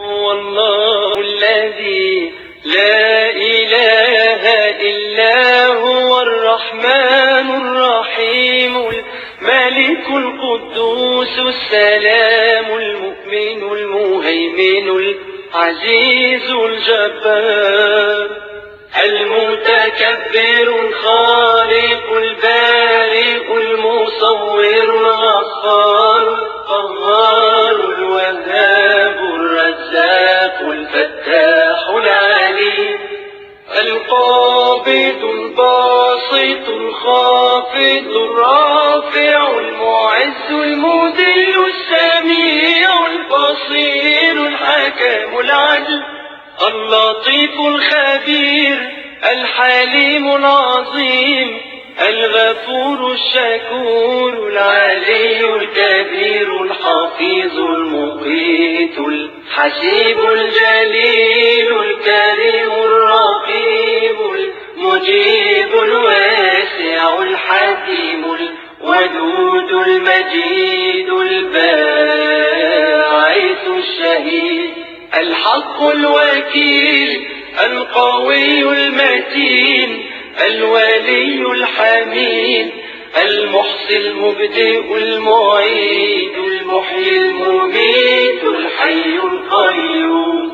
هو الله الذي لا إله إلا هو الرحمن الرحيم الملك القدوس السلام المؤمن المهيمن العزيز الجبار المتكبر الخالق البارئ المصور الغفار القهار الوهاب الرزاق الفتاح العليم القابض الباسط الخافض الرافع المعز المذل السميع البصير الحكم العدل اللطيف الخبير الحليم العظيم الغفور الشكور العلي الكبير الحفيظ المقيت الحسيب الجليل الكريم الرقيب المجيب الواسع الحكيم الودود المجيد الباعث الشهيد الحق الوكيل القوي المتين الولي الحميد المحصي المبدئ المعيد المحيي المميت الحي القيوم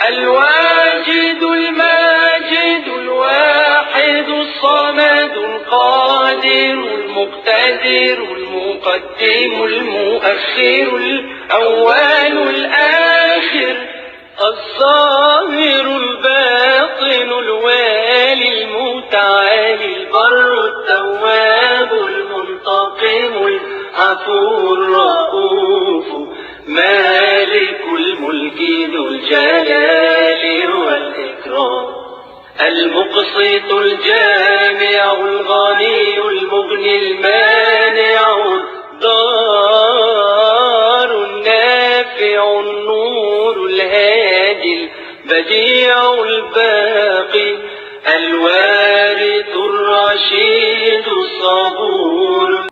الواجد الماجد الواحد الصمد القادر المقتدر المقدم المؤخر الأول الآخر الظاهر الباطن الوالي المتعالي البر التواب المنتقم العفو الرؤوف مالك الملك ذو الجلال والإكرام المقسط الجامع الغني المغني المانع الضار النافع النور الهادي البديع الباقي الوارث الرشيد الصبور